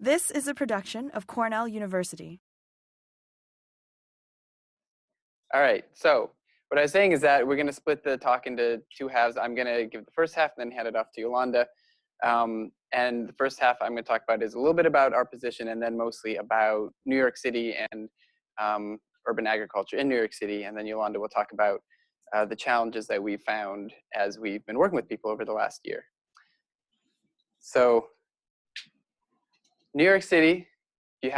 This is a production of Cornell University. All right, so what I was saying is that we're going to split the talk into two halves. I'm going to give the first half and then hand it off to Yolanda. And the first half I'm going to talk about is a little bit about our position and then mostly about New York City and urban agriculture in New York City. And then Yolanda will talk about the challenges that we found as we've been working with people over the last year. So New York City, if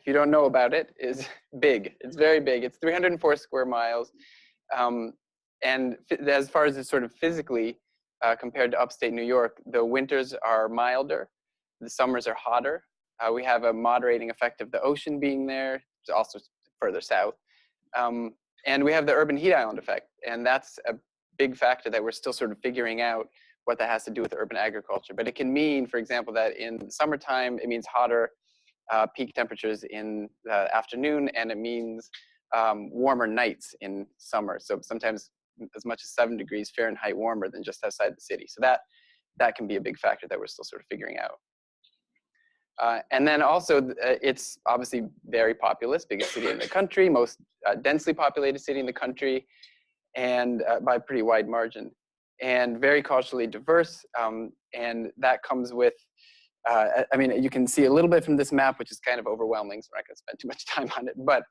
you don't know about it, is big. It's very big. It's 304 square miles. And as far as it's sort of physically compared to upstate New York, the winters are milder, the summers are hotter. We have a moderating effect of the ocean being there, it's also further south. And we have the urban heat island effect. And that's a big factor that we're still sort of figuring out what that has to do with urban agriculture. But it can mean, for example, that in summertime, it means hotter peak temperatures in the afternoon, and it means warmer nights in summer. So sometimes as much as 7 degrees Fahrenheit warmer than just outside the city. So that can be a big factor that we're still sort of figuring out. And then also, it's obviously very populous, biggest city in the country, most densely populated city in the country, and by a pretty wide margin, and very culturally diverse. And that comes with, I mean, you can see a little bit from this map, which is kind of overwhelming, so we're not going to spend too much time on it. But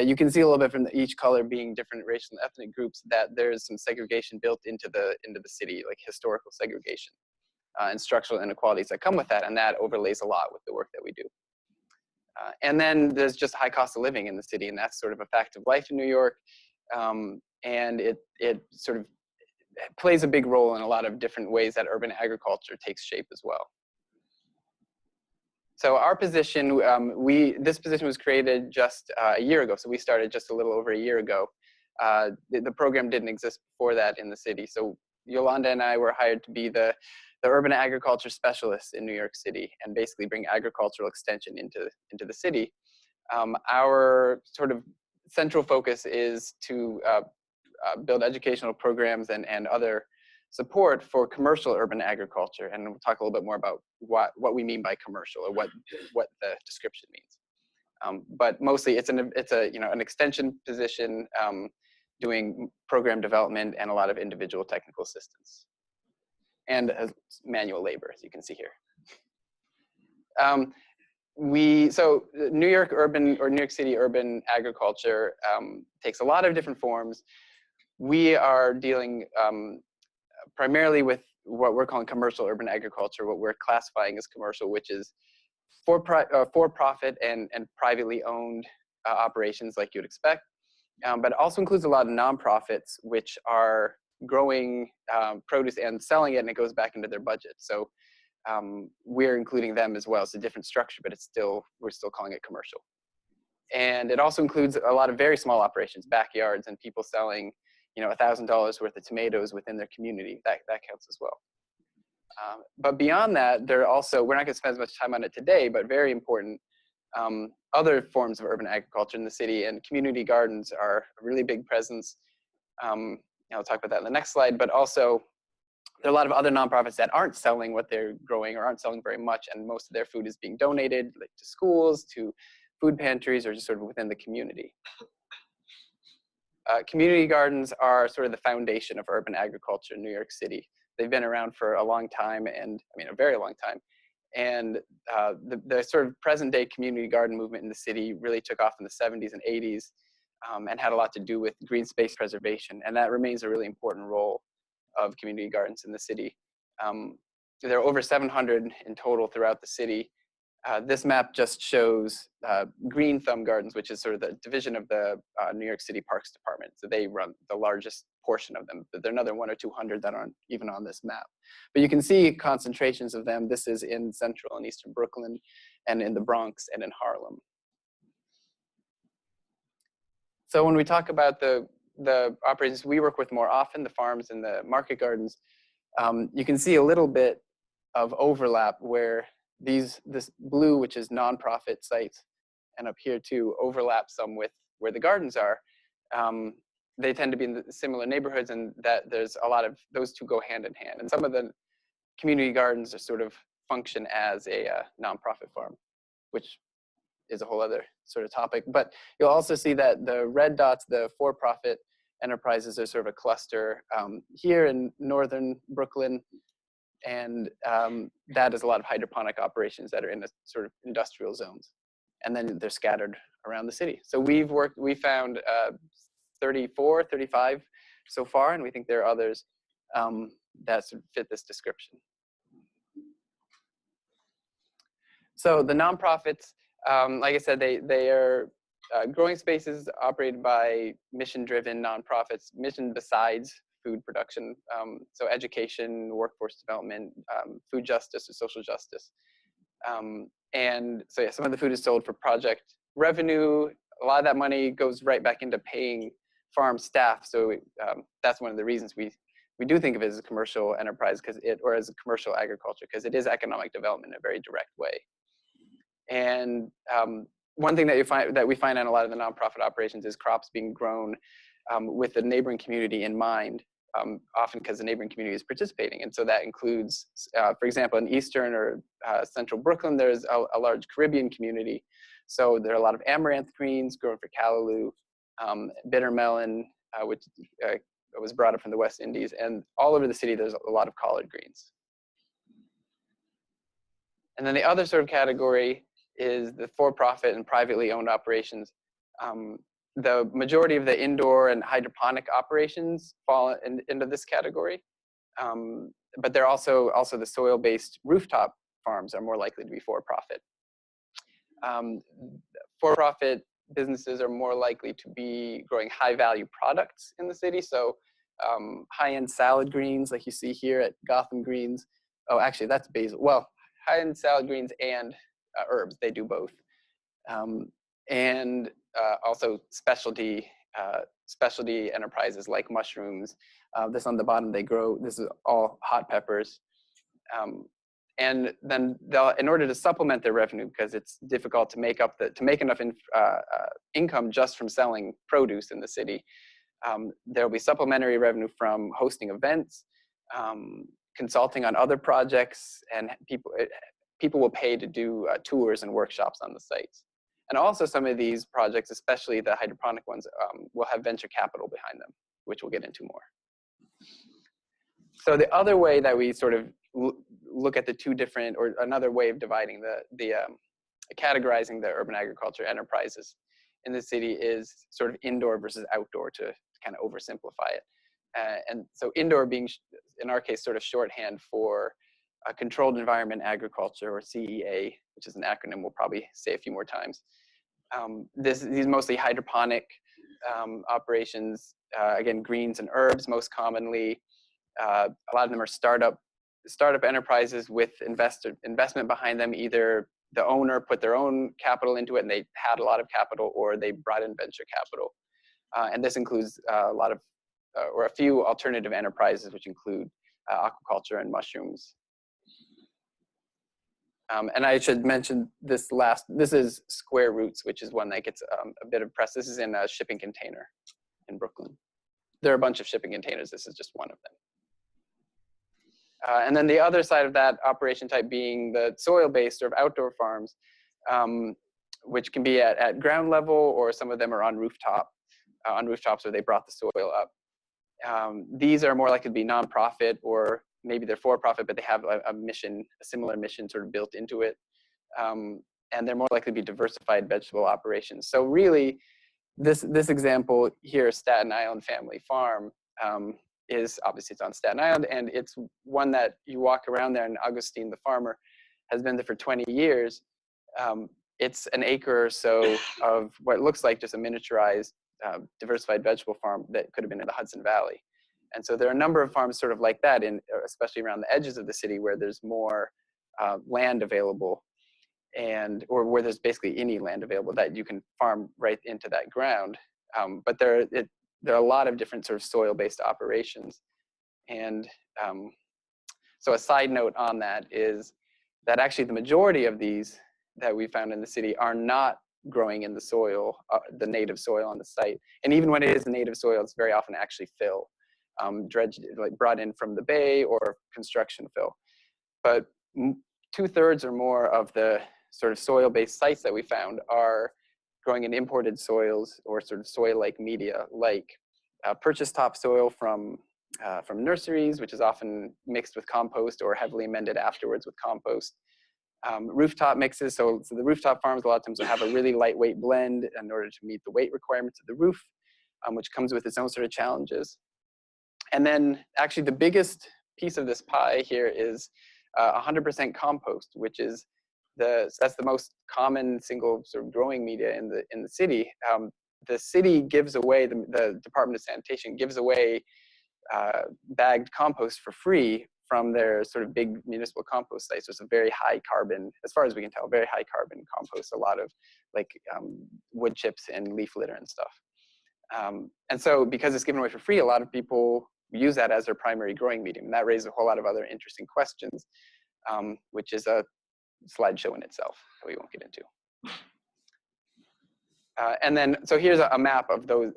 you can see a little bit from each color being different racial and ethnic groups that there's some segregation built into the city, like historical segregation and structural inequalities that come with that, and that overlays a lot with the work that we do. And then there's just high cost of living in the city, and that's sort of a fact of life in New York. And it sort of plays a big role in a lot of different ways that urban agriculture takes shape as well. So our position, this position was created just a year ago. So we started just a little over a year ago. The program didn't exist before that in the city. So Yolanda and I were hired to be the urban agriculture specialists in New York City and basically bring agricultural extension into the city. Our sort of central focus is to build educational programs and other support for commercial urban agriculture, and we'll talk a little bit more about what we mean by commercial, or what the description means. But mostly, it's an extension position, doing program development and a lot of individual technical assistance, and manual labor, as you can see here. So New York urban, or New York City urban agriculture takes a lot of different forms. We are dealing primarily with what we're calling commercial urban agriculture, what we're classifying as commercial, which is for-profit and privately owned operations like you'd expect, but also includes a lot of nonprofits which are growing produce and selling it, and it goes back into their budget. So we're including them as well. It's a different structure, but we're still calling it commercial. And it also includes a lot of very small operations, backyards, and people selling $1,000 worth of tomatoes within their community. That counts as well. But beyond that, we're not going to spend as much time on it today, but very important other forms of urban agriculture in the city, and community gardens are a really big presence. I'll talk about that in the next slide, but also there are a lot of other nonprofits that aren't selling what they're growing, or aren't selling very much, and most of their food is being donated, like to schools, to food pantries, or just sort of within the community. Community gardens are sort of the foundation of urban agriculture in New York City. They've been around for a long time, and I mean a very long time. And the sort of present day community garden movement in the city really took off in the 70s and 80s, and had a lot to do with green space preservation. And that remains a really important role of community gardens in the city. There are over 700 in total throughout the city. This map just shows Green Thumb Gardens, which is sort of the division of the New York City Parks Department. So they run the largest portion of them, but there are another 100 or 200 that aren't even on this map. But you can see concentrations of them. This is in central and eastern Brooklyn, and in the Bronx, and in Harlem. So when we talk about the operations we work with more often, the farms and the market gardens, you can see a little bit of overlap where this blue, which is nonprofit sites, and up here too, overlap some with where the gardens are. They tend to be in the similar neighborhoods, and that there's a lot of those two go hand in hand. And some of the community gardens are sort of function as a nonprofit farm. which is a whole other sort of topic. But you'll also see that the red dots, the for-profit enterprises, are sort of a cluster here in northern Brooklyn, and that is a lot of hydroponic operations that are in the sort of industrial zones, and then they're scattered around the city. So we found 34, 35 so far, and we think there are others that sort of fit this description. So the nonprofits, like I said, they are growing spaces operated by mission-driven nonprofits, mission besides food production, so education, workforce development, food justice or social justice. And so yeah, some of the food is sold for project revenue. A lot of that money goes right back into paying farm staff. So that's one of the reasons we do think of it as a commercial enterprise, or as a commercial agriculture, because it is economic development in a very direct way. And one thing that we find on a lot of the nonprofit operations is crops being grown with the neighboring community in mind, often because the neighboring community is participating. And so that includes, for example, in Eastern or Central Brooklyn, there's a large Caribbean community. So there are a lot of amaranth greens grown for callaloo, bitter melon, which was brought up from the West Indies. And all over the city, there's a lot of collard greens. And then the other sort of category is the for-profit and privately owned operations. The majority of the indoor and hydroponic operations fall into this category, but they're also the soil-based rooftop farms are more likely to be for-profit. For-profit businesses are more likely to be growing high-value products in the city, so high-end salad greens like you see here at Gotham Greens. Oh, actually, that's basil. Well, high-end salad greens and herbs, they do both. And also specialty enterprises like mushrooms. This on the bottom, this is all hot peppers. And then in order to supplement their revenue, because it's difficult to make enough income just from selling produce in the city, there'll be supplementary revenue from hosting events, consulting on other projects, and people will pay to do tours and workshops on the sites. And also some of these projects, especially the hydroponic ones, will have venture capital behind them, which we'll get into more. So the other way that we sort of look at the two different, or another way of dividing categorizing the urban agriculture enterprises in the city is sort of indoor versus outdoor, to kind of oversimplify it. And so indoor being, in our case, sort of shorthand for controlled environment agriculture, or CEA, which is an acronym we'll probably say a few more times. These mostly hydroponic operations, again, greens and herbs most commonly. A lot of them are startup enterprises with investment behind them. Either the owner put their own capital into it and they had a lot of capital, or they brought in venture capital. And this includes a few alternative enterprises, which include aquaculture and mushrooms. And I should mention this is Square Roots, which is one that gets a bit of press. This is in a shipping container in Brooklyn. There are a bunch of shipping containers. This is just one of them. And then the other side of that operation type being the soil-based or outdoor farms, which can be at ground level, or some of them are on rooftops where they brought the soil up. These are more likely to be nonprofit, or maybe they're for-profit, but they have a similar mission sort of built into it. And they're more likely to be diversified vegetable operations. So really, this example here, Staten Island Family Farm, is obviously it's on Staten Island, and it's one that you walk around there, and Augustine, the farmer, has been there for 20 years. It's an acre or so of what looks like just a miniaturized diversified vegetable farm that could have been in the Hudson Valley. And so there are a number of farms sort of like that, especially around the edges of the city where there's more land available, or where there's basically any land available that you can farm right into that ground. But there are a lot of different sort of soil-based operations. And so a side note on that is that actually the majority of these that we found in the city are not growing in the soil, the native soil on the site. And even when it is the native soil, it's very often actually fill, dredged, like brought in from the bay, or construction fill. But 2/3 or more of the sort of soil-based sites that we found are growing in imported soils or sort of soil-like media, like purchased topsoil from nurseries, which is often mixed with compost or heavily amended afterwards with compost. Rooftop mixes, so the rooftop farms a lot of times will have a really lightweight blend in order to meet the weight requirements of the roof, which comes with its own sort of challenges. And then actually the biggest piece of this pie here is 100% compost, which is that's the most common single sort of growing media in the city. The city gives away, the Department of Sanitation gives away bagged compost for free from their sort of big municipal compost sites. So it's a very high carbon, as far as we can tell, very high carbon compost, a lot of like wood chips and leaf litter and stuff. And so because it's given away for free, a lot of people use that as their primary growing medium. And that raises a whole lot of other interesting questions, which is a slideshow in itself that we won't get into. And then, so here's a map of those,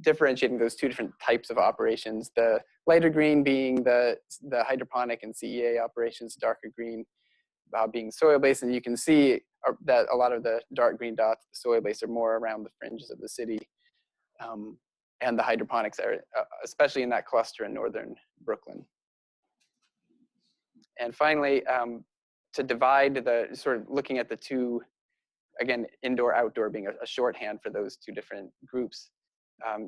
differentiating those two different types of operations. The lighter green being the hydroponic and CEA operations, darker green being soil-based. And you can see that a lot of the dark green dots, the soil-based, are more around the fringes of the city. And the hydroponics are, especially in that cluster in northern Brooklyn. And finally, to divide the, sort of looking at the two, again, indoor, outdoor being a shorthand for those two different groups,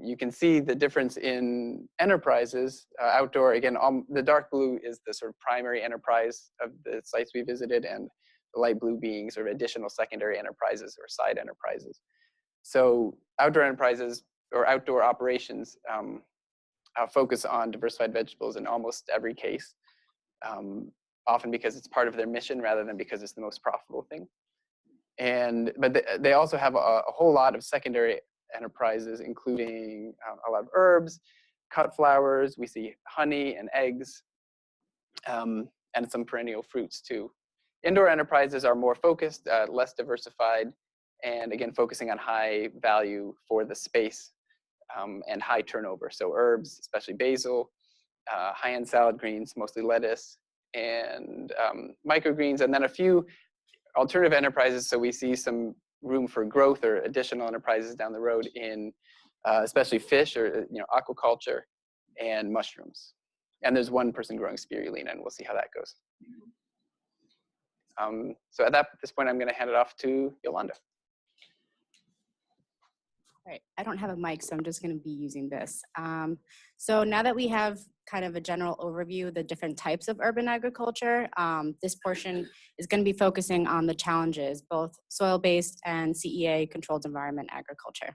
you can see the difference in enterprises. Outdoor, again, the dark blue is the sort of primary enterprise of the sites we visited, and the light blue being sort of additional secondary enterprises or side enterprises. So outdoor enterprises or outdoor operations focus on diversified vegetables in almost every case, often because it's part of their mission rather than because it's the most profitable thing. But they also have a whole lot of secondary enterprises, including a lot of herbs, cut flowers. We see honey and eggs, and some perennial fruits too. Indoor enterprises are more focused, less diversified, and again, focusing on high value for the space and high turnover. So herbs, especially basil, high-end salad greens, mostly lettuce, and microgreens, and then a few alternative enterprises. So we see some room for growth or additional enterprises down the road in especially fish or aquaculture and mushrooms. And there's one person growing spirulina, and we'll see how that goes. So at this point, I'm going to hand it off to Yolanda. All right, I don't have a mic, so I'm just going to be using this. So now that we have kind of a general overview of the different types of urban agriculture, this portion is going to be focusing on the challenges, both soil-based and CEA controlled environment agriculture.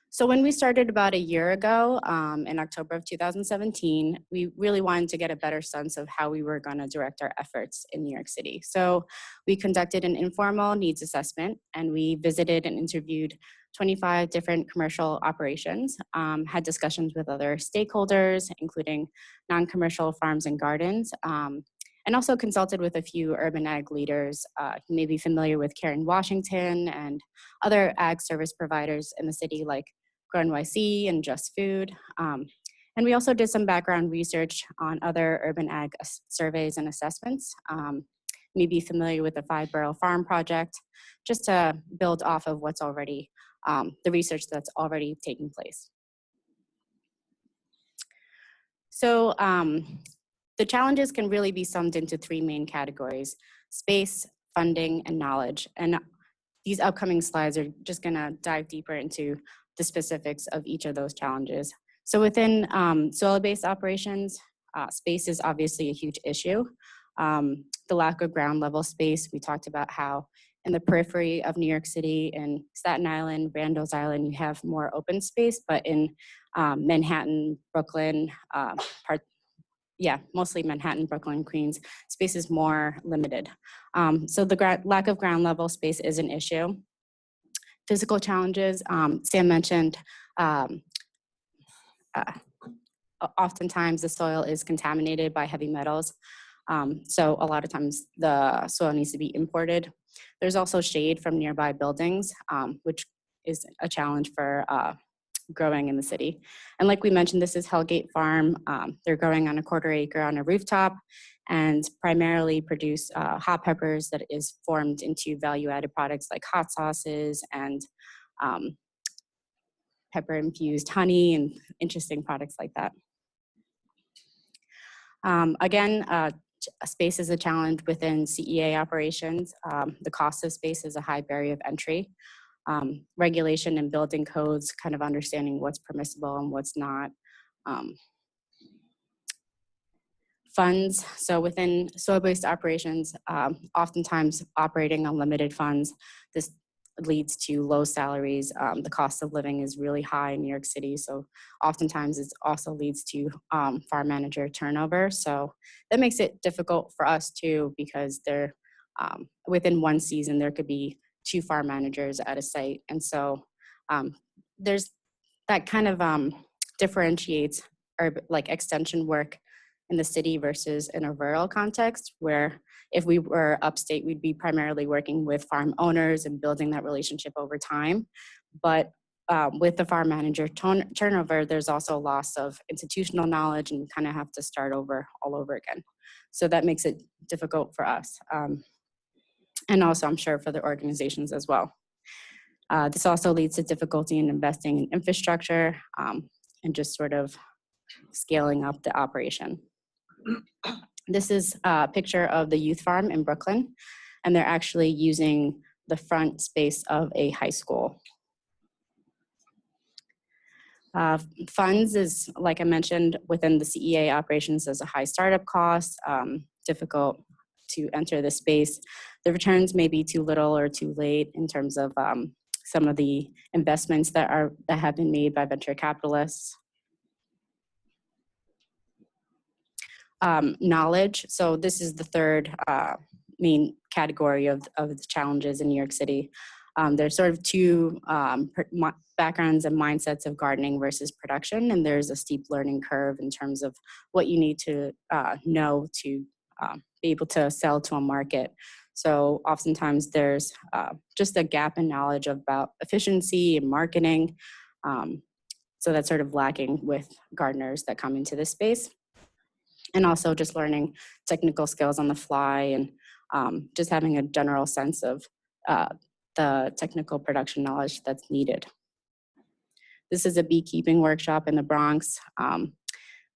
So when we started about a year ago, in October of 2017, we really wanted to get a better sense of how we were going to direct our efforts in New York City. So we conducted an informal needs assessment, and we visited and interviewed 25 different commercial operations, had discussions with other stakeholders, including non-commercial farms and gardens, and also consulted with a few urban ag leaders. You may be familiar with Karen Washington and other ag service providers in the city like NYC and Just Food. And we also did some background research on other urban ag surveys and assessments. You may be familiar with the 5-Borough Farm Project, just to build off of what's already, the research that's already taking place. So the challenges can really be summed into 3 main categories: space, funding, and knowledge. And these upcoming slides are just gonna dive deeper into the specifics of each of those challenges. So within soil-based operations, space is obviously a huge issue. The lack of ground level space, we talked about how in the periphery of New York City, in Staten Island, Randall's Island, you have more open space, but in Manhattan, Brooklyn, mostly Manhattan, Brooklyn, Queens, space is more limited. So the lack of ground level space is an issue. Physical challenges, Sam mentioned, oftentimes the soil is contaminated by heavy metals. So a lot of times the soil needs to be imported. There's also shade from nearby buildings, which is a challenge for growing in the city. And like we mentioned, this is Hellgate Farm. They're growing on a 1/4 acre on a rooftop, and primarily produce hot peppers that is formed into value-added products like hot sauces and pepper-infused honey and interesting products like that. Again, space is a challenge within CEA operations. The cost of space is a high barrier of entry. Regulation and building codes, kind of understanding what's permissible and what's not. Funds, so within soil-based operations, oftentimes operating on limited funds, this leads to low salaries. The cost of living is really high in New York City, so oftentimes it also leads to farm manager turnover. So that makes it difficult for us too, because they're within one season there could be 2 farm managers at a site, and so there's that kind of differentiates like extension work in the city versus in a rural context, where if we were upstate, we'd be primarily working with farm owners and building that relationship over time. But with the farm manager turnover, there's also a loss of institutional knowledge, and you kind of have to start over all over again. So that makes it difficult for us. And also, I'm sure, for the organizations as well. This also leads to difficulty in investing in infrastructure and just sort of scaling up the operation. This is a picture of the youth farm in Brooklyn, and they're actually using the front space of a high school. Funds is, like I mentioned, within the CEA operations, there's a high startup cost, difficult to enter the space. The returns may be too little or too late in terms of some of the investments that have been made by venture capitalists. Knowledge. So this is the third main category of the challenges in New York City. There's sort of 2 backgrounds and mindsets of gardening versus production, and there's a steep learning curve in terms of what you need to know to be able to sell to a market. So oftentimes there's just a gap in knowledge about efficiency and marketing. So that's sort of lacking with gardeners that come into this space. And also just learning technical skills on the fly and just having a general sense of the technical production knowledge that's needed. This is a beekeeping workshop in the Bronx.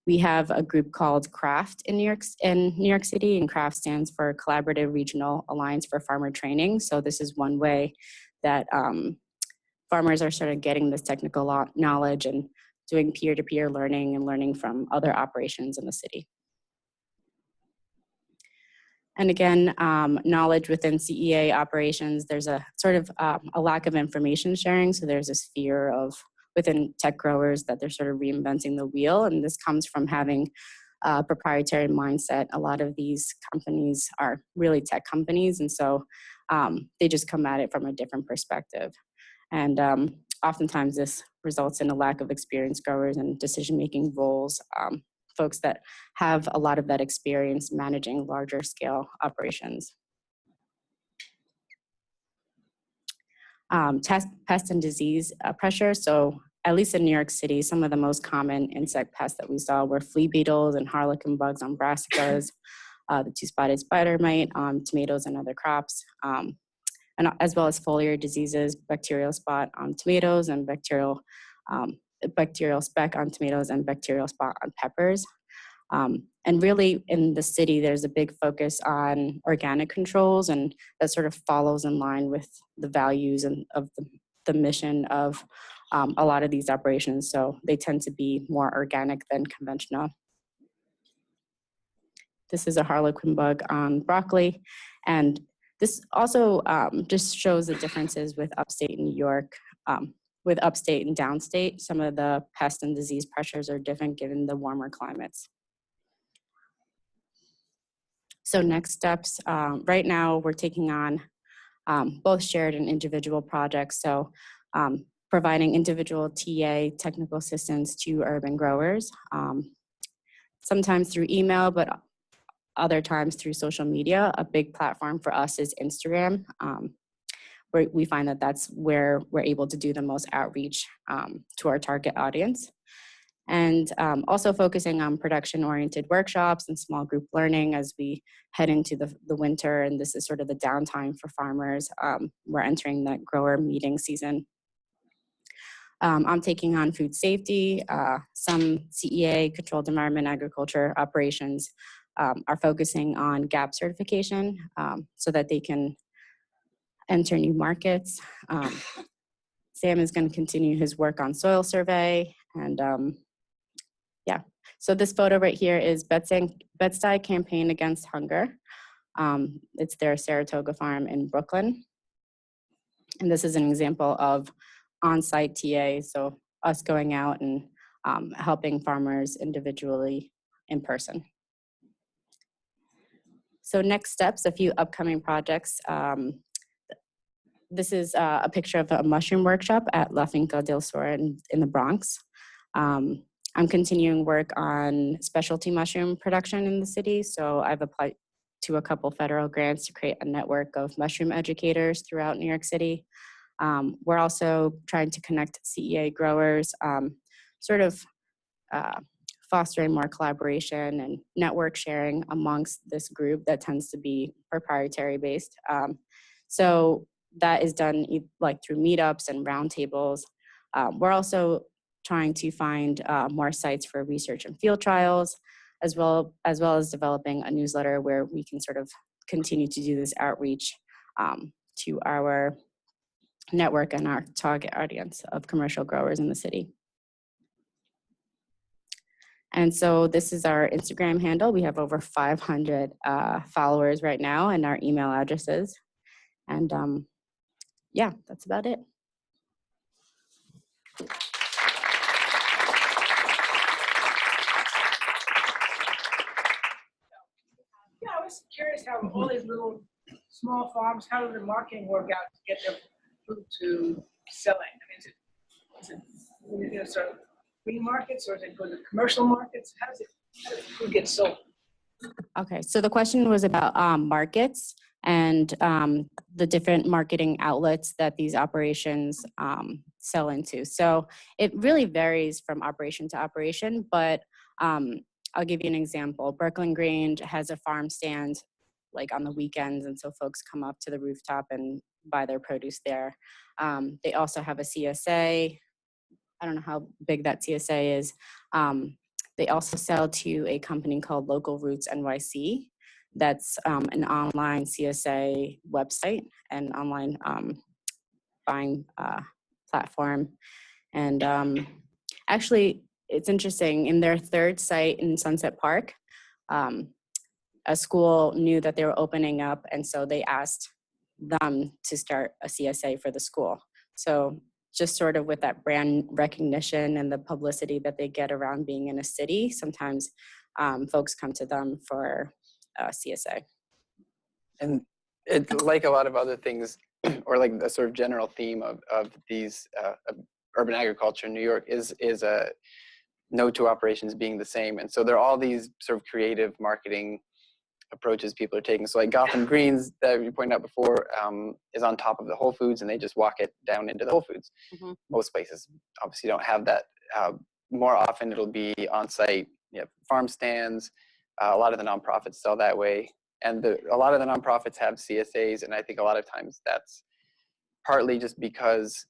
We have a group called CRAFT in New York City, and CRAFT stands for Collaborative Regional Alliance for Farmer Training. So this is one way that farmers are sort of getting this technical knowledge and doing peer-to-peer learning and learning from other operations in the city. And again, knowledge within CEA operations, there's a sort of a lack of information sharing. So there's this fear of within tech growers that they're sort of reinventing the wheel. And this comes from having a proprietary mindset. A lot of these companies are really tech companies. And so they just come at it from a different perspective. And oftentimes this results in a lack of experienced growers and decision-making roles. Folks that have a lot of that experience managing larger scale operations. Pest and disease pressure. So at least in New York City, some of the most common insect pests that we saw were flea beetles and harlequin bugs on brassicas, the 2-spotted spider mite on tomatoes and other crops, and as well as foliar diseases, bacterial spot on tomatoes and bacterial speck on tomatoes and bacterial spot on peppers. And really in the city, there's a big focus on organic controls, and that sort of follows in line with the values and of the mission of a lot of these operations. So they tend to be more organic than conventional. This is a harlequin bug on broccoli. And this also just shows the differences with upstate New York. With upstate and downstate, some of the pest and disease pressures are different given the warmer climates. So next steps, right now we're taking on both shared and individual projects. So providing individual TA technical assistance to urban growers, sometimes through email, but other times through social media. A big platform for us is Instagram. Where we find that that's where we're able to do the most outreach to our target audience. and also focusing on production-oriented workshops and small group learning as we head into the winter, and this is sort of the downtime for farmers. We're entering the grower meeting season. I'm taking on food safety. Some CEA, controlled environment agriculture operations, are focusing on GAP certification so that they can enter new markets. Sam is going to continue his work on soil survey. And yeah, so this photo right here is Bed-Stuy Campaign Against Hunger. It's their Saratoga farm in Brooklyn. And this is an example of on-site TA, so us going out and helping farmers individually in person. So next steps, a few upcoming projects. This is a picture of a mushroom workshop at La Finca del Sur in the Bronx. I'm continuing work on specialty mushroom production in the city, so I've applied to a couple federal grants to create a network of mushroom educators throughout New York City. We're also trying to connect CEA growers, sort of fostering more collaboration and network sharing amongst this group that tends to be proprietary based. So that is done like through meetups and roundtables. We're also trying to find more sites for research and field trials, as well as developing a newsletter where we can sort of continue to do this outreach to our network and our target audience of commercial growers in the city. And so this is our Instagram handle. We have over 500 followers right now and our email addresses. And yeah, that's about it. Yeah, I was curious how all these little small farms, how does the marketing work out to get their food to selling? I mean, is it sort of free markets, or does it go to commercial markets? How does food get sold? Okay, so the question was about markets and the different marketing outlets that these operations sell into. So it really varies from operation to operation, but I'll give you an example. Brooklyn Grange has a farm stand like on the weekends, and so folks come up to the rooftop and buy their produce there. They also have a CSA. I don't know how big that CSA is. They also sell to a company called Local Roots NYC. That's an online CSA website and online buying platform. And actually, it's interesting, in their third site in Sunset Park, a school knew that they were opening up, and so they asked them to start a CSA for the school. So just sort of with that brand recognition and the publicity that they get around being in a city, sometimes folks come to them for CSA. And it's like a lot of other things, or like the sort of general theme of these urban agriculture in New York is no two operations being the same. And so there are all these sort of creative marketing approaches people are taking. So like Gotham Greens that you pointed out before is on top of the Whole Foods, and they just walk it down into the Whole Foods. Mm-hmm. Most places obviously don't have that. More often it'll be on-site, farm stands. A lot of the nonprofits sell that way. And a lot of the nonprofits have CSAs, and I think a lot of times that's partly just because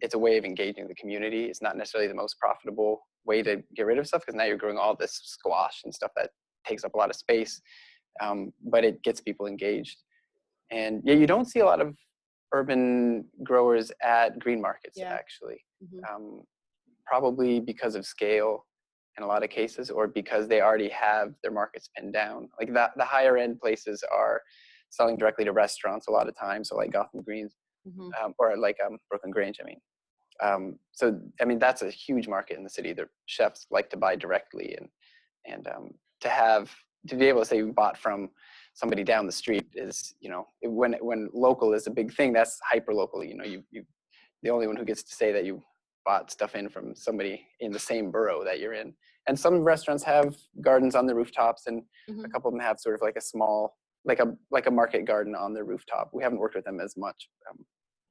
it's a way of engaging the community. It's not necessarily the most profitable way to get rid of stuff, because now you're growing all this squash and stuff that takes up a lot of space, but it gets people engaged. And yeah, you don't see a lot of urban growers at green markets, actually. Mm-hmm. Probably because of scale in a lot of cases, or because they already have their markets pinned down. Like the higher end places are selling directly to restaurants a lot of times, so like Gotham Greens, mm-hmm. Or like Brooklyn Grange, so I mean that's a huge market in the city. The chefs like to buy directly, and to be able to say you bought from somebody down the street is, when local is a big thing, that's hyper local. You the only one who gets to say that you bought stuff in from somebody in the same borough that you're in. And some restaurants have gardens on the rooftops, and mm-hmm. a couple of them have sort of like a small, like a market garden on their rooftop. We haven't worked with them as much,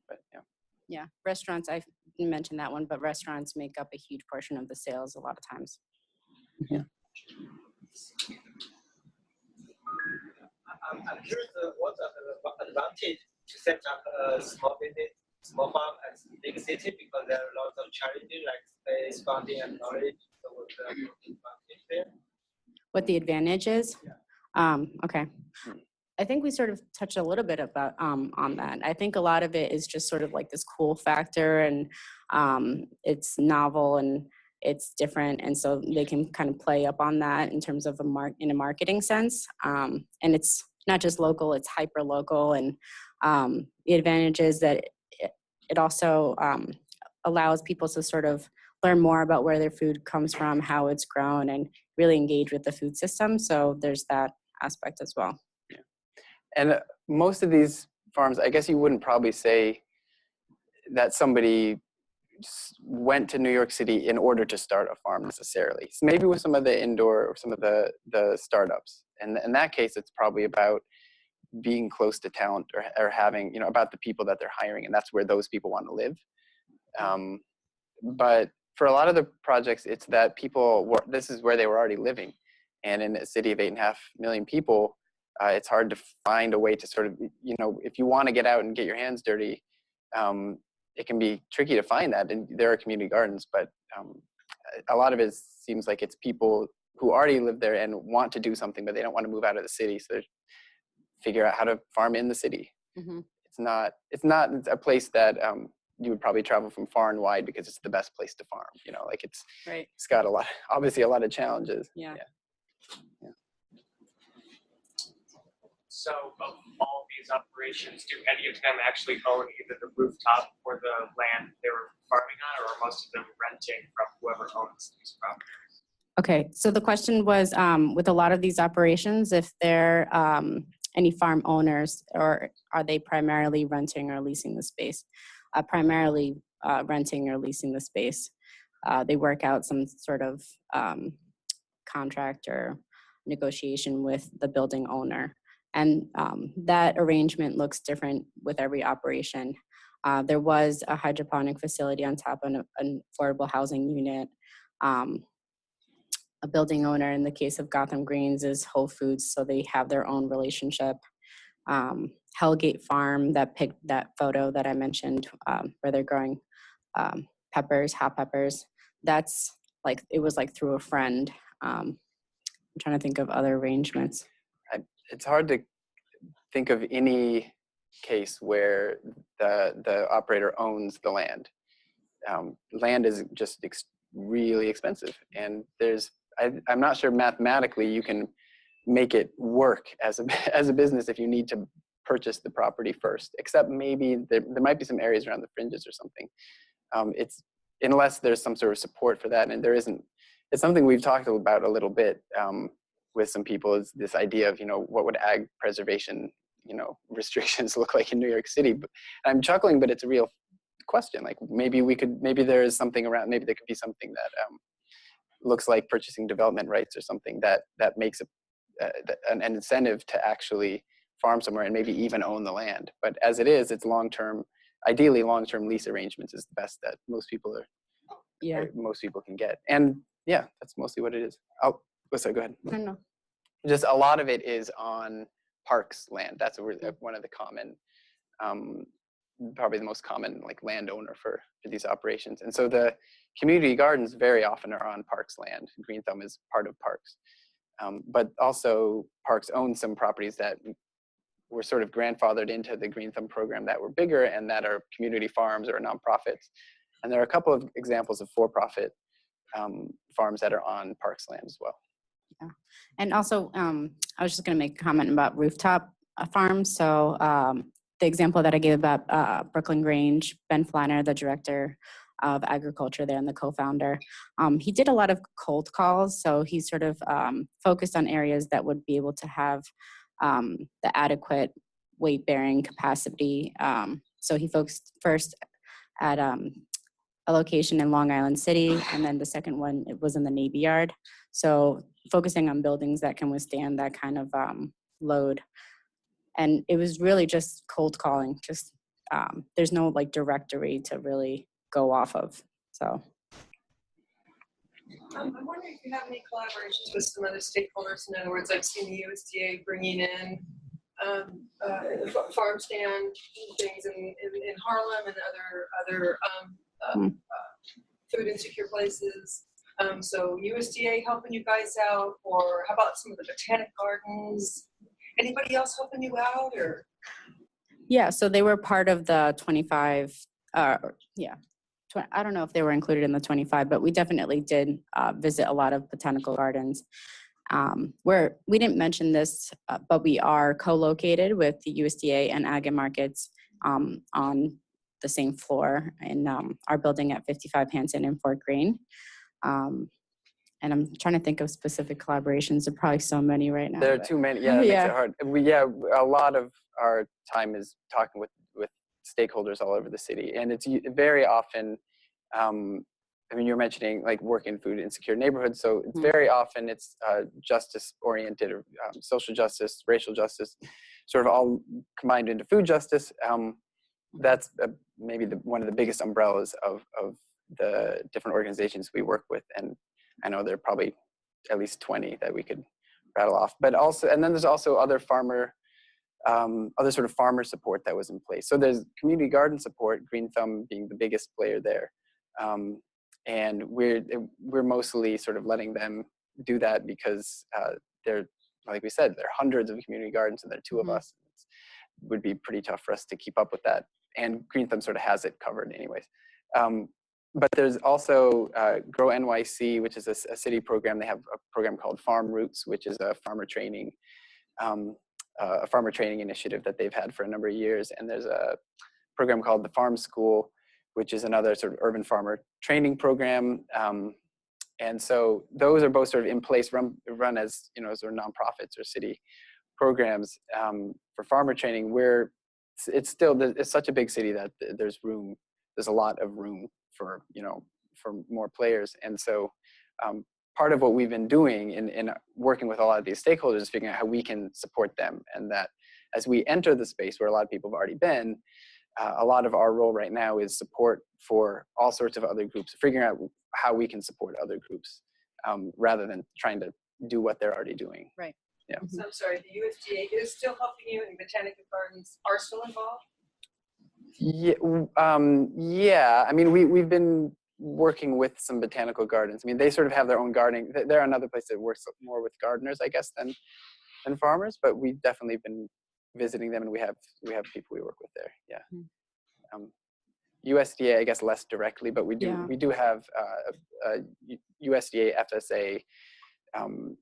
but yeah. Yeah, restaurants, mention that one, but restaurants make up a huge portion of the sales a lot of times. I'm curious, what's the advantage to set up a small business, small farm at big city, because there are lots of challenges like space, funding, and knowledge. So what's the advantage there? What the advantage is? Okay. I think we sort of touched a little bit about on that. I think a lot of it is just sort of like this cool factor, and it's novel and it's different, and so they can kind of play up on that in terms of in a marketing sense. And it's not just local; it's hyper local, and the advantage is that it also allows people to sort of learn more about where their food comes from, how it's grown, and really engage with the food system. So there's that aspect as well. And most of these farms, I guess you wouldn't probably say that somebody went to New York City in order to start a farm necessarily. So maybe with some of the indoor or some of the startups. And in that case, it's probably about being close to talent or having, about the people that they're hiring, and that's where those people want to live. But for a lot of the projects, it's that this is where they were already living. And in a city of 8.5 million people, it's hard to find a way to sort of, if you want to get out and get your hands dirty, it can be tricky to find that. And there are community gardens, but a lot of it seems like it's people who already live there and want to do something, but they don't want to move out of the city. So they figure out how to farm in the city. Mm-hmm. It's not a place that you would probably travel from far and wide because it's the best place to farm. It's Right. It's got obviously a lot of challenges. Yeah. So of all these operations, do any of them actually own either the rooftop or the land they were farming on, or are most of them renting from whoever owns these properties? Okay, so the question was, with a lot of these operations, if they're any farm owners, or are they primarily renting or leasing the space? Primarily renting or leasing the space. They work out some sort of contract or negotiation with the building owner. And that arrangement looks different with every operation. There was a hydroponic facility on top of an affordable housing unit. A building owner, in the case of Gotham Greens, is Whole Foods, so they have their own relationship. Hellgate Farm, that photo that I mentioned, where they're growing peppers, hot peppers, that's like, it was like through a friend. I'm trying to think of other arrangements. It's hard to think of any case where the operator owns the land. Land is just really expensive, and I'm not sure mathematically you can make it work as a business if you need to purchase the property first, except maybe there might be some areas around the fringes or something. It's unless there's some sort of support for that, and there isn't. It's something we've talked about a little bit with some people, is this idea of, what would ag preservation, restrictions look like in New York City. But I'm chuckling, but it's a real question. Like maybe there is something around, maybe there could be something that looks like purchasing development rights or something that makes an incentive to actually farm somewhere and maybe even own the land. But as it is, it's ideally long-term lease arrangements is the best that most people can get. And yeah, that's mostly what it is. Sorry, go ahead. No. Just a lot of it is on parks land. That's one of the common, probably the most common landowner for these operations. And so the community gardens very often are on parks land. Green Thumb is part of parks. But also parks own some properties that were sort of grandfathered into the Green Thumb program that were bigger and that are community farms or nonprofits. And there are a couple of examples of for-profit farms that are on parks land as well. Yeah. And also, I was just going to make a comment about rooftop farms. So the example that I gave about Brooklyn Grange, Ben Flanner, the director of agriculture there and the co-founder, he did a lot of cold calls. So he sort of focused on areas that would be able to have the adequate weight-bearing capacity. So he focused first at a location in Long Island City, and then the second one, it was in the Navy Yard. So focusing on buildings that can withstand that kind of load. And it was really just cold calling. Just there's no directory to really go off of. So. I'm wondering if you have any collaborations with some other stakeholders. In other words, I've seen the USDA bringing in farm stand things in Harlem and other food insecure places. So USDA helping you guys out, or how about some of the botanic gardens? Anybody else helping you out, or? Yeah, so they were part of the 25, I don't know if they were included in the 25, but we definitely did visit a lot of botanical gardens. Where we didn't mention this, but we are co-located with the USDA and Ag and Markets on the same floor in our building at 55 Hanson in Fort Greene. And I'm trying to think of specific collaborations. There are probably so many right now. There are too many. Yeah, it makes it hard. A lot of our time is talking with stakeholders all over the city, and it's very often. I mean, you're mentioning like work in food insecure neighborhoods, so it's very often it's justice oriented, or social justice, racial justice, sort of all combined into food justice. That's maybe one of the biggest umbrellas of the different organizations we work with, and I know there are probably at least 20 that we could rattle off. But also, and then there's also other sort of farmer support that was in place. So there's community garden support, Green Thumb being the biggest player there. And we're mostly sort of letting them do that because they're, like we said, there are hundreds of community gardens and there are two of us. It would be pretty tough for us to keep up with that. And Green Thumb sort of has it covered anyways. But there's also Grow NYC, which is a city program. They have a program called Farm Roots, which is a farmer training initiative that they've had for a number of years. And there's a program called the Farm School, which is another sort of urban farmer training program. And so those are both sort of in place, run as, sort of nonprofits or city programs for farmer training. It's such a big city that there's a lot of room for more players. And so part of what we've been doing in working with a lot of these stakeholders is figuring out how we can support them, and that as we enter the space where a lot of people have already been, a lot of our role right now is support for all sorts of other groups, figuring out how we can support other groups rather than trying to do what they're already doing. Right. Yeah. So I'm sorry, the USDA is still helping you, and botanical gardens are still involved? Yeah. I mean, we've been working with some botanical gardens. I mean, they sort of have their own gardening. They're another place that works more with gardeners, I guess, than farmers. But we've definitely been visiting them, and we have people we work with there. Yeah. USDA, I guess, less directly, but we do have a USDA FSA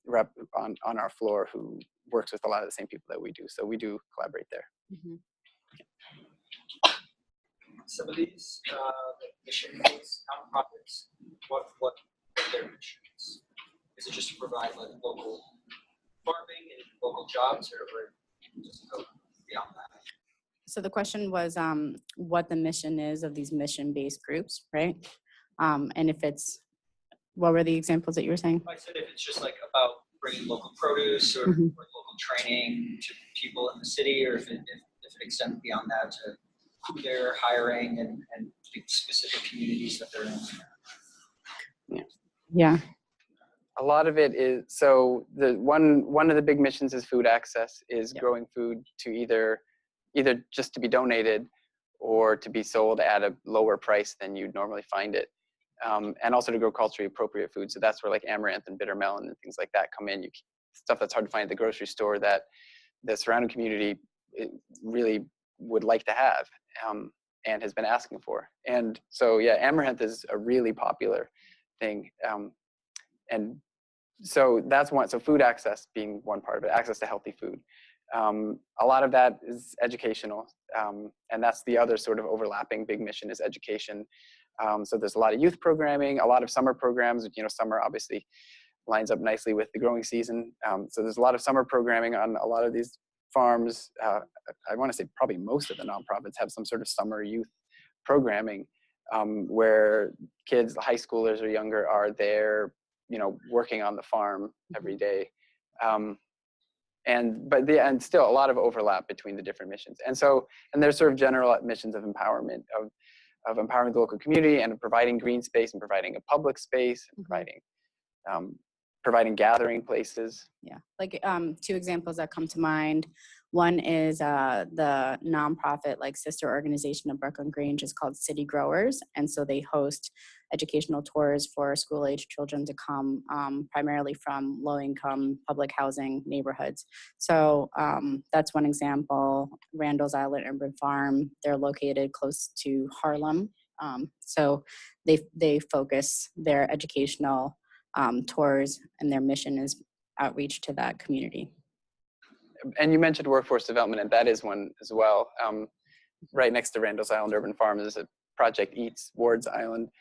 rep on our floor who works with a lot of the same people that we do. So we do collaborate there. Some of these mission-based nonprofits, what their mission is? Is it just to provide like local farming and local jobs, or just go beyond that? So the question was what the mission is of these mission-based groups, right? And if it's, what were the examples that you were saying? I said if it's just like about bringing local produce or local training to people in the city, or if it extends beyond that to who they're hiring and the specific communities that they're in. Yeah. A lot of it is, so the one of the big missions is food access, is growing food to either just to be donated or to be sold at a lower price than you'd normally find it. And also to grow culturally appropriate food. So that's where like amaranth and bitter melon and things like that come in. Stuff that's hard to find at the grocery store that the surrounding community really would like to have and has been asking for. And so, yeah, amaranth is a really popular thing. And so that's one, so food access being one part of it, access to healthy food. A lot of that is educational. And that's the other sort of overlapping big mission is education. So there's a lot of youth programming, a lot of summer programs. Summer obviously lines up nicely with the growing season. So there's a lot of summer programming on a lot of these farms. I want to say probably most of the nonprofits have some sort of summer youth programming where kids, high schoolers or younger, are there, working on the farm every day. And still a lot of overlap between the different missions. And there's sort of general missions of empowerment, empowering the local community and providing green space and providing a public space and providing gathering places. Yeah, like 2 examples that come to mind. One is the nonprofit like sister organization of Brooklyn Grange is called City Growers. And so they host educational tours for school-age children to come primarily from low-income public housing neighborhoods. So that's one example. Randall's Island Urban Farm, they're located close to Harlem. So they focus their educational tours, and their mission is outreach to that community. And you mentioned workforce development, and that is one as well. Right next to Randall's Island Urban Farm is a Project Eats Ward's Island.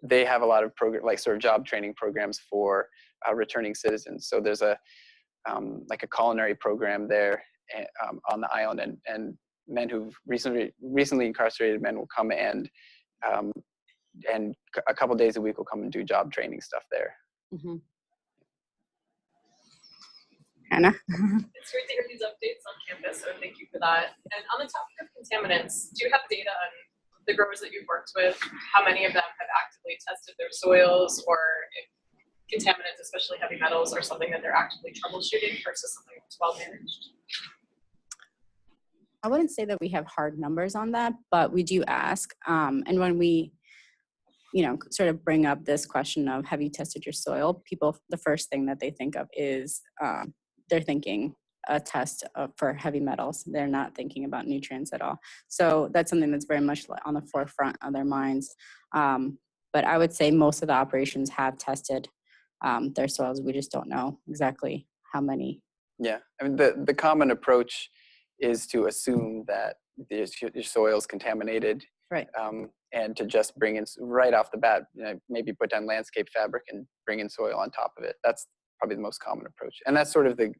They have a lot of like sort of job training programs for returning citizens. So there's a like a culinary program there on the island, and men who've recently incarcerated men will come and a couple days a week will come and do job training stuff there. Anna? It's great to hear these updates on campus, so thank you for that. And on the topic of contaminants, do you have data on the growers that you've worked with, how many of them have actively tested their soils, or if contaminants, especially heavy metals, are something that they're actively troubleshooting versus something that's well managed? I wouldn't say that we have hard numbers on that, but we do ask. And when we, sort of bring up this question of have you tested your soil, people, the first thing that they think of is they're thinking a test for heavy metals. They're not thinking about nutrients at all. So that's something that's very much on the forefront of their minds. But I would say most of the operations have tested their soils. We just don't know exactly how many. Yeah, I mean, the common approach is to assume that your soil is contaminated. Right. And to just bring in right off the bat, maybe put down landscape fabric and bring in soil on top of it. That's probably the most common approach. And that's sort of the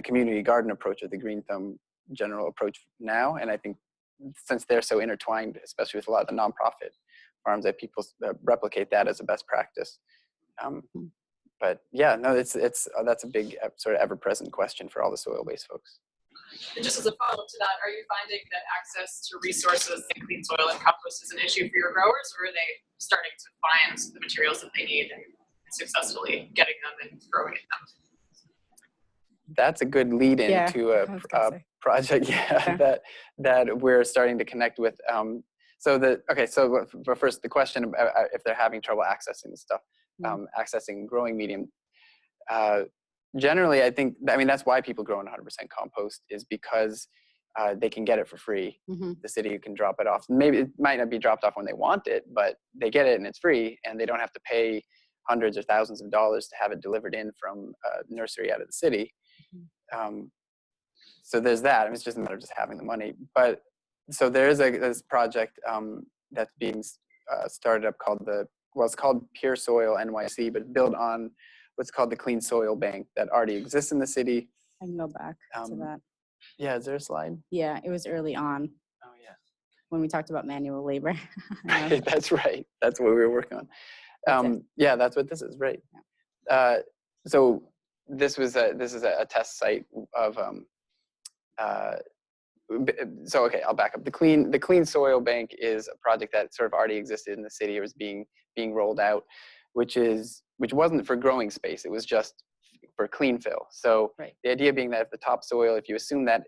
community garden approach, or the Green Thumb general approach now. And I think since they're so intertwined, especially with a lot of the nonprofit farms, that people replicate that as a best practice. But yeah, no, that's a big sort of ever-present question for all the soil-based folks. And just as a follow-up to that, are you finding that access to resources like clean soil and compost is an issue for your growers, or are they starting to find the materials that they need and successfully getting them and growing them? That's a good lead into a project, that we're starting to connect with. But first, the question of if they're having trouble accessing the stuff, accessing growing medium. Generally, that's why people grow in 100% compost, is because they can get it for free. The city can drop it off. Maybe it might not be dropped off when they want it, but they get it and it's free, and they don't have to pay hundreds or thousands of dollars to have it delivered in from a nursery out of the city. So there's that. It's just a matter of just having the money. But so there is this project that's being started up it's called Pure Soil NYC, but built on what's called the Clean Soil Bank that already exists in the city. I can go back to that. Yeah, is there a slide? Yeah, it was early on. Oh yeah. When we talked about manual labor. That's right. That's what we were working on. Yeah, that's what this is, right? Yeah. So this is a test site of I'll back up. The Clean Soil Bank is a project that sort of already existed in the city. It was being rolled out, which wasn't for growing space. It was just for clean fill. So the idea being that if the topsoil, if you assume that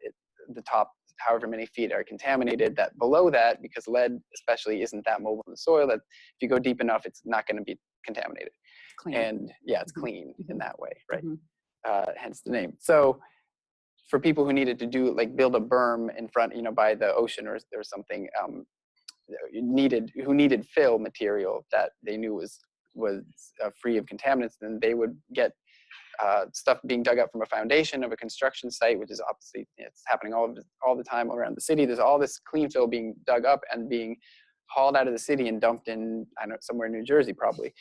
the top however many feet are contaminated, that below that, because lead especially isn't that mobile in the soil, that if you go deep enough, it's not going to be contaminated. Clean. And yeah, it's clean in that way, right? Hence the name. So for people who needed to build a berm in front, by the ocean or something, who needed fill material that they knew was free of contaminants, then they would get stuff being dug up from a foundation of a construction site, which is obviously it's happening all the time around the city. There's all this clean fill being dug up and being hauled out of the city and dumped in, somewhere in New Jersey probably.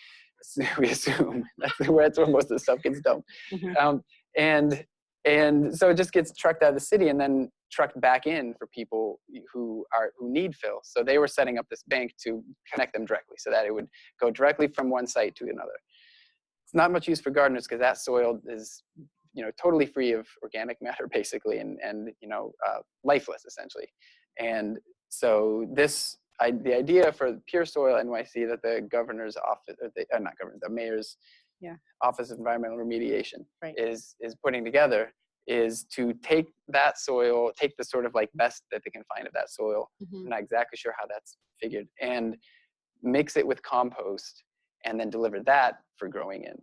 We assume that's where most of the stuff gets dumped. And so it just gets trucked out of the city and then trucked back in for people who need fill. So they were setting up this bank to connect them directly, so that it would go directly from one site to another. It's not much use for gardeners because that soil is, totally free of organic matter basically, and lifeless essentially. And so the idea for Pure Soil NYC that the governor's office, or not governor, the mayor's Office of Environmental Remediation is putting together is to take that soil, take the sort of like best that they can find of that soil. I'm not exactly sure how that's figured, and mix it with compost and then deliver that for growing in.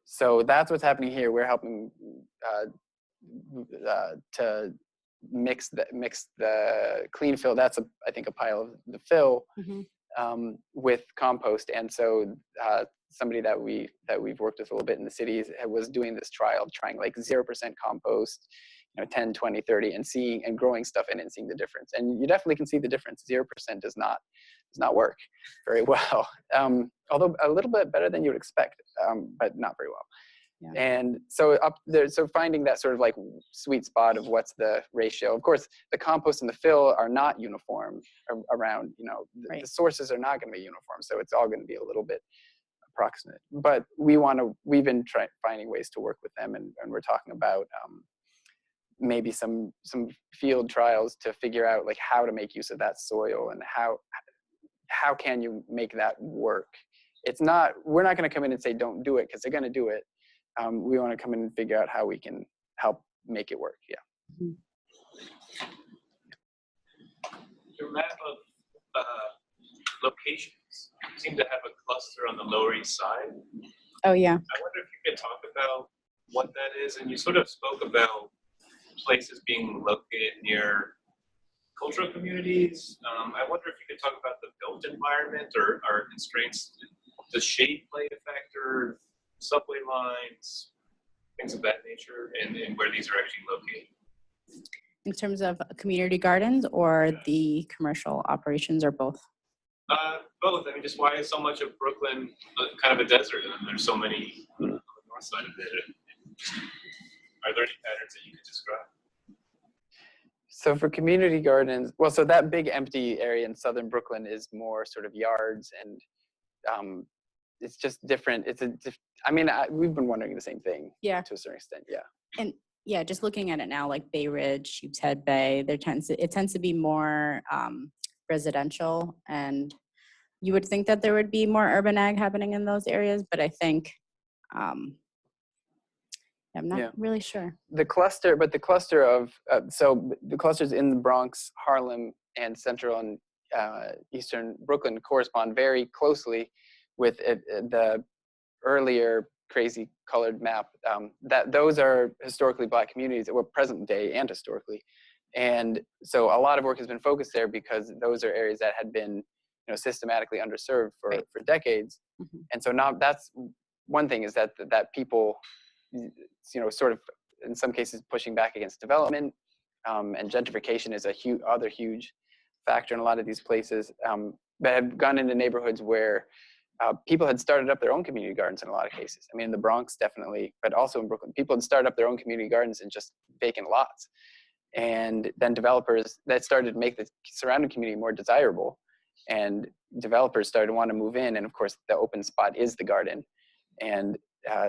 So that's what's happening here. We're helping to mix the clean fill. That's I think a pile of the fill with compost. And so somebody that we've worked with a little bit in the cities was doing this trial, trying like 0% compost, 10, 20, 30, and growing stuff in it and seeing the difference. And you definitely can see the difference. 0% does not work very well. Although a little bit better than you would expect, but not very well. Yeah. And so up there, so finding that sort of like sweet spot of what's the ratio. Of course, the compost and the fill are not uniform around, the sources are not going to be uniform. So it's all going to be a little bit approximate. But we've been finding ways to work with them, and we're talking about maybe some field trials to figure out like how to make use of that soil and how can you make that work. We're not going to come in and say don't do it, because they're going to do it. We want to come in and figure out how we can help make it work. Yeah. Your map of locations seem to have a cluster on the Lower East Side. Oh yeah. I wonder if you could talk about what that is, and you sort of spoke about places being located near cultural communities. I wonder if you could talk about the built environment or constraints. Does shade play a factor? Subway lines, things of that nature, and where these are actually located? In terms of community gardens or the commercial operations, or both? Both. I mean, just why is so much of Brooklyn kind of a desert, and there's so many on the north side of it? Are there any patterns that you could describe? So for community gardens, well, so that big empty area in southern Brooklyn is more sort of yards, and it's just different. We've been wondering the same thing. Yeah. To a certain extent, yeah. And yeah, just looking at it now, like Bay Ridge, Sheepshead Bay, it tends to be more residential, and you would think that there would be more urban ag happening in those areas, but I think I'm not really sure. The clusters in the Bronx, Harlem, and central and eastern Brooklyn correspond very closely with the earlier crazy colored map. That those are historically Black communities, well, present day and historically. And so a lot of work has been focused there because those are areas that had been systematically underserved for decades. And so now that's one thing, is that people sort of in some cases pushing back against development, and gentrification is a other huge factor in a lot of these places, that have gone into neighborhoods where people had started up their own community gardens in a lot of cases. I mean, in the Bronx, definitely, but also in Brooklyn, people had started up their own community gardens in just vacant lots. And then developers that started to make the surrounding community more desirable, and developers started to want to move in. And of course, the open spot is the garden. And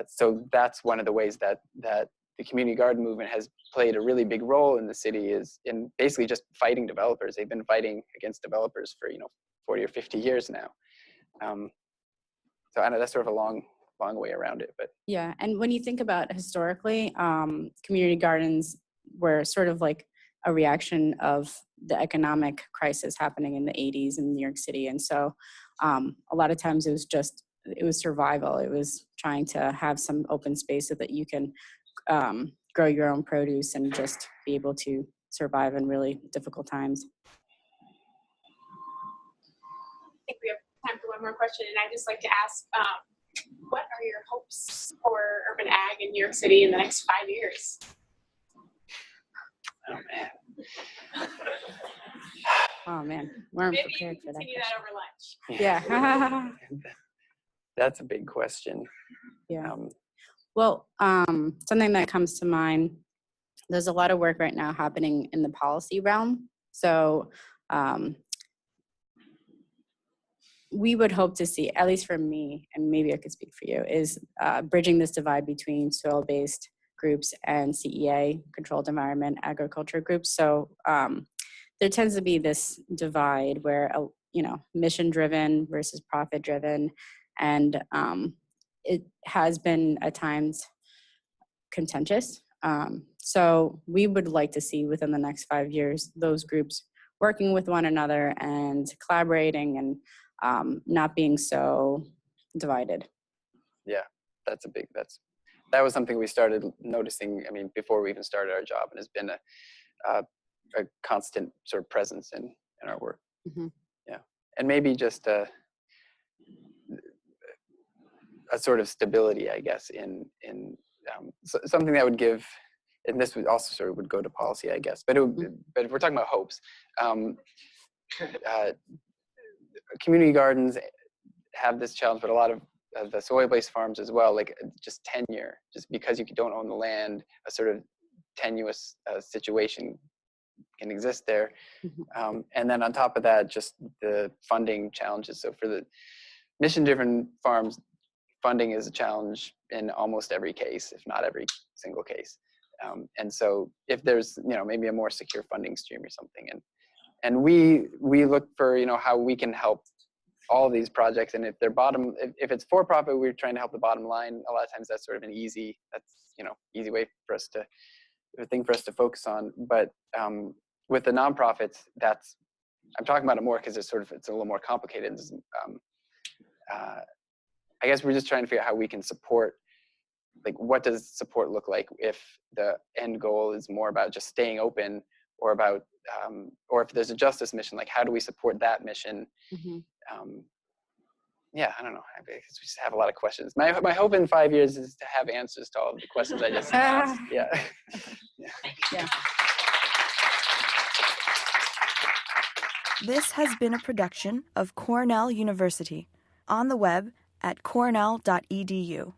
so that's one of the ways that the community garden movement has played a really big role in the city, is in basically just fighting developers. They've been fighting against developers for 40 or 50 years now. So I know that's sort of a long way around it, but yeah. And when you think about historically, community gardens were sort of like a reaction of the economic crisis happening in the 80s in New York City, and so a lot of times it was survival. It was trying to have some open space so that you can grow your own produce and just be able to survive in really difficult times. I think we have time for one more question, and I'd just like to ask, what are your hopes for urban ag in New York City in the next 5 years? Oh man. Oh man, we're Maybe prepared you can for that. continue that over lunch. Yeah. That's a big question. Yeah. Well, something that comes to mind, there's a lot of work right now happening in the policy realm. So we would hope to see, at least for me, and maybe I could speak for you, is bridging this divide between soil-based groups and CEA, controlled environment agriculture groups. So there tends to be this divide where, mission-driven versus profit-driven, and it has been at times contentious. So we would like to see within the next 5 years those groups working with one another and collaborating and not being so divided. Yeah, that was something we started noticing, before we even started our job, and has been a constant sort of presence in our work. Mm-hmm. Yeah, and maybe just a sort of stability, I guess, in something that would give, and this would also sort of would go to policy, I guess. But but if we're talking about hopes, community gardens have this challenge, but a lot of the soil-based farms as well, like just tenure, just because you don't own the land, a sort of tenuous situation can exist there. Mm-hmm. And then on top of that, just the funding challenges. So for the mission-driven farms, funding is a challenge in almost every case, if not every single case. And so if there's, maybe a more secure funding stream or something, and we look for, how we can help all of these projects. And if they're if it's for profit, we're trying to help the bottom line. A lot of times that's sort of an easy way for us to, a thing for us to focus on. But with the nonprofits, I'm talking about it more because it's a little more complicated. I guess we're just trying to figure out how we can support, like, what does support look like if the end goal is more about just staying open, or about, or if there's a justice mission, like how do we support that mission? Mm-hmm. Yeah, I don't know. I guess we just have a lot of questions. My hope in 5 years is to have answers to all of the questions I just asked. Yeah. Yeah. This has been a production of Cornell University, on the web at cornell.edu.